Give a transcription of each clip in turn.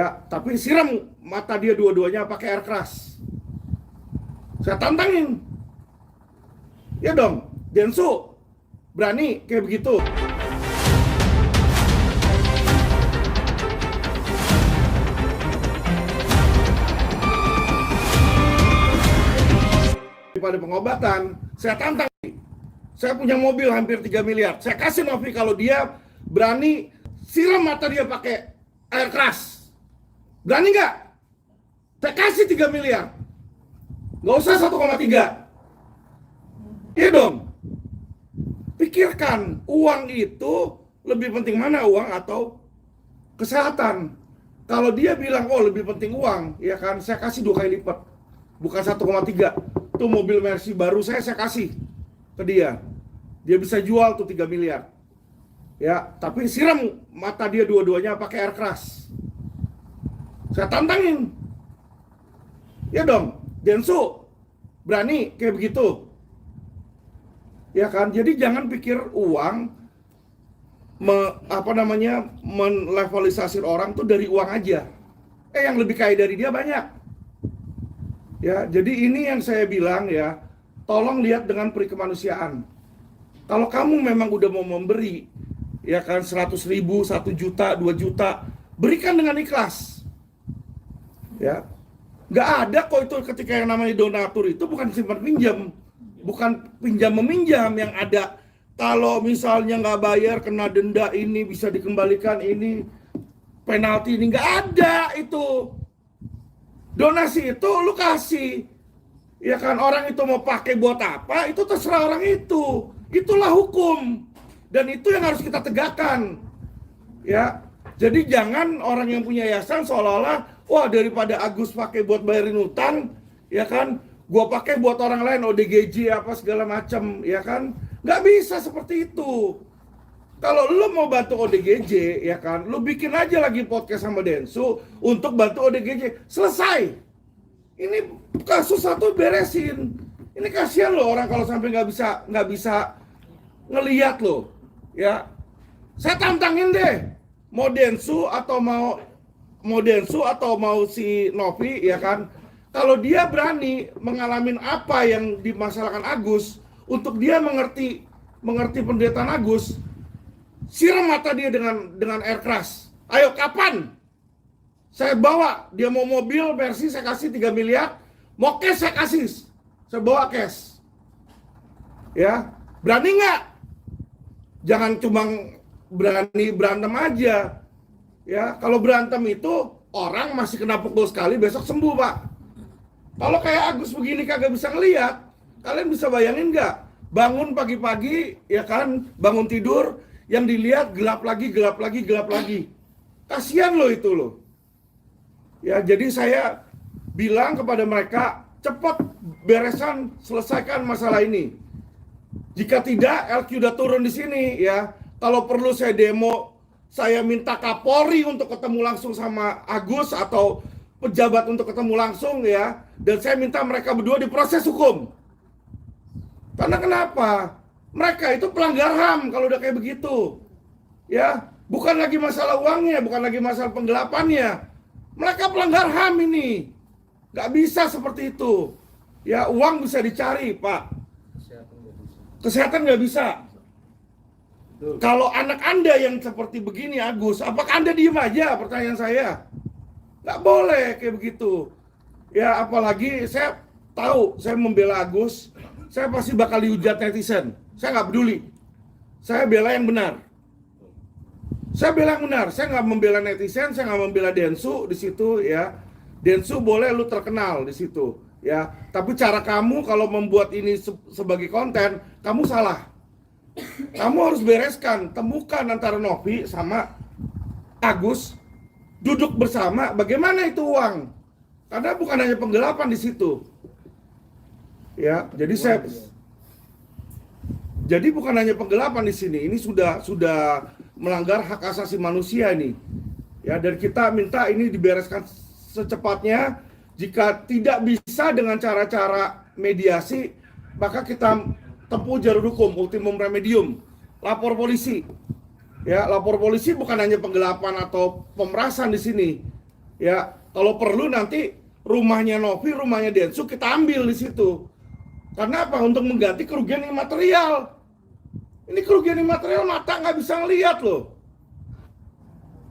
Ya, tapi siram mata dia dua-duanya pakai air keras. Saya tantangin. Ya dong, Densu berani kayak begitu. Pada pengobatan, saya tantang. Saya punya mobil hampir 3 miliar. Saya kasih Novi kalau dia berani siram mata dia pakai air keras. Berani nggak? Saya kasih 3 miliar. Nggak usah 1,3. Iya dong. Pikirkan, uang itu lebih penting mana, uang atau kesehatan? Kalau dia bilang, oh lebih penting uang, ya kan, saya kasih 2 kali lipat. Bukan 1,3. Tuh mobil Mercy baru saya kasih ke dia. Dia bisa jual tuh 3 miliar. Ya, tapi siram mata dia dua-duanya pakai air keras. Saya tantangin. Ya dong, Densu berani kayak begitu. Ya kan, jadi jangan pikir uang menlevelisasi orang tuh dari uang aja. Yang lebih kaya dari dia banyak. Ya, jadi ini yang saya bilang ya, tolong lihat dengan perikemanusiaan. Kalau kamu memang udah mau memberi, ya kan 100.000, 1 juta, 2 juta, berikan dengan ikhlas. Ya, nggak ada kok itu ketika yang namanya donatur itu bukan simpan pinjam, bukan pinjam meminjam yang ada. Kalau misalnya nggak bayar kena denda ini bisa dikembalikan ini penalti ini nggak ada itu. Donasi itu lu kasih, ya kan, orang itu mau pakai buat apa itu terserah orang itu. Itulah hukum dan itu yang harus kita tegakkan. Ya, jadi jangan orang yang punya yayasan seolah-olah wah daripada Agus pakai buat bayarin utang, ya kan, gua pakai buat orang lain ODGJ apa segala macam, ya kan, nggak bisa seperti itu. Kalau lu mau bantu ODGJ, ya kan, lu bikin aja lagi podcast sama Densu untuk bantu ODGJ, selesai. Ini kasus satu beresin. Ini kasihan loh orang kalau sampai nggak bisa ngelihat loh, ya. Saya tantangin deh, mau Densu atau mau si Novi, ya kan. Kalau dia berani mengalami apa yang dimasalahkan Agus, untuk dia mengerti penderitaan Agus, siram mata dia dengan air keras. Ayo, kapan? Saya bawa, dia mau mobil Mercy saya kasih 3 miliar, mau cash saya kasih. Saya bawa cash. Ya, berani nggak? Jangan cuma berani berantem aja. Ya, kalau berantem itu orang masih kena pukul sekali besok sembuh, Pak. Kalau kayak Agus begini kagak bisa ngelihat, kalian bisa bayangin nggak? Bangun pagi-pagi, ya kan, bangun tidur, yang dilihat gelap lagi. Kasihan loh itu loh. Ya, jadi saya bilang kepada mereka, cepat beresan, selesaikan masalah ini. Jika tidak, LQ udah turun di sini, ya. Kalau perlu saya demo, saya minta Kapolri untuk ketemu langsung sama Agus atau pejabat untuk ketemu langsung, ya. Dan saya minta mereka berdua diproses hukum. Karena kenapa? Mereka itu pelanggar HAM kalau udah kayak begitu. Ya, bukan lagi masalah uangnya, bukan lagi masalah penggelapannya. Mereka pelanggar HAM ini. Nggak bisa seperti itu. Ya, uang bisa dicari, Pak. Kesehatan nggak bisa. Kalau anak Anda yang seperti begini, Agus, apakah Anda diem aja? Pertanyaan saya. Nggak boleh kayak begitu. Ya, apalagi saya tahu, saya membela Agus, saya pasti bakal dihujat netizen. Saya nggak peduli. Saya bela yang benar. Saya bela yang benar. Saya nggak membela netizen, saya nggak membela Densu di situ, ya. Densu boleh lu terkenal di situ, ya. Tapi cara kamu kalau membuat ini sebagai konten, kamu salah. Kamu harus bereskan, temukan antara Novi sama Agus, duduk bersama, bagaimana itu uang? Karena bukan hanya penggelapan di situ. Ya, jadi bukan hanya penggelapan di sini. Ini sudah melanggar hak asasi manusia ini. Ya, dan kita minta ini dibereskan secepatnya. Jika tidak bisa dengan cara-cara mediasi, maka kita tempuh jalur hukum, ultimum remedium, lapor polisi. Ya, lapor polisi bukan hanya penggelapan atau pemerasan di sini. Ya, kalau perlu nanti rumahnya Novi, rumahnya Densu kita ambil di situ. Karena apa? Untuk mengganti kerugian imaterial. Ini kerugian imaterial mata nggak bisa ngelihat loh.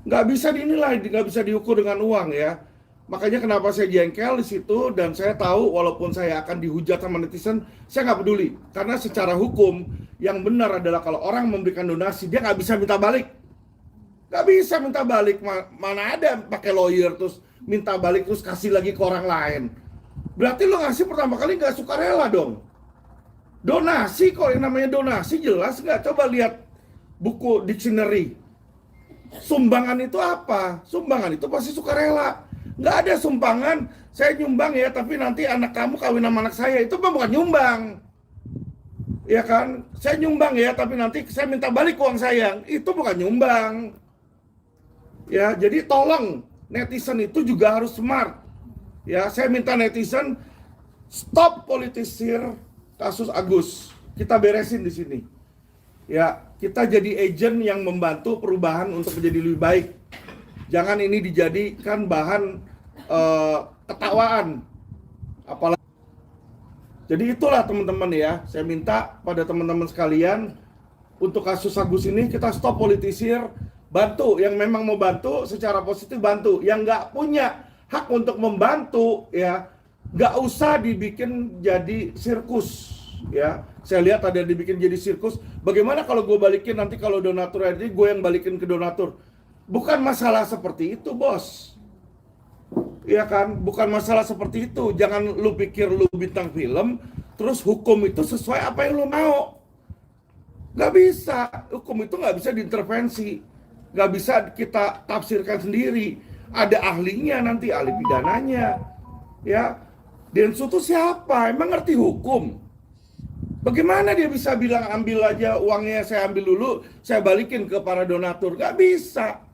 Nggak bisa dinilai, nggak bisa diukur dengan uang ya. Makanya kenapa saya jengkel di situ, dan saya tahu walaupun saya akan dihujat sama netizen, saya nggak peduli. Karena secara hukum yang benar adalah kalau orang memberikan donasi, dia nggak bisa minta balik. Nggak bisa minta balik, mana ada pakai lawyer terus minta balik terus kasih lagi ke orang lain. Berarti lo ngasih pertama kali nggak sukarela dong. Donasi, kalau yang namanya donasi jelas nggak? Coba lihat buku dictionary. Sumbangan itu apa? Sumbangan itu pasti sukarela. Nggak ada sumbangan, saya nyumbang ya, tapi nanti anak kamu kawin sama anak saya. Itu bukan nyumbang. Ya kan? Saya nyumbang ya, tapi nanti saya minta balik uang saya. Itu bukan nyumbang. Ya, jadi tolong netizen itu juga harus smart. Ya, saya minta netizen stop politisir kasus Agus. Kita beresin di sini. Ya, kita jadi agent yang membantu perubahan untuk menjadi lebih baik. Jangan ini dijadikan bahan ketawaan. Apalagi. Jadi itulah teman-teman ya. Saya minta pada teman-teman sekalian untuk kasus Agus ini kita stop politisir, bantu yang memang mau bantu secara positif bantu. Yang nggak punya hak untuk membantu ya nggak usah dibikin jadi sirkus ya. Saya lihat ada dibikin jadi sirkus. Bagaimana kalau gue balikin nanti kalau donatur ini gue yang balikin ke donatur? Bukan masalah seperti itu, bos. Ya kan, bukan masalah seperti itu. Jangan lu pikir lu bintang film, terus hukum itu sesuai apa yang lu mau. Nggak bisa, hukum itu nggak bisa diintervensi. Nggak bisa kita tafsirkan sendiri. Ada ahlinya nanti, ahli pidananya. Ya, Densu itu siapa? Emang ngerti hukum? Bagaimana dia bisa bilang ambil aja uangnya, saya ambil dulu, saya balikin ke para donatur? Nggak bisa.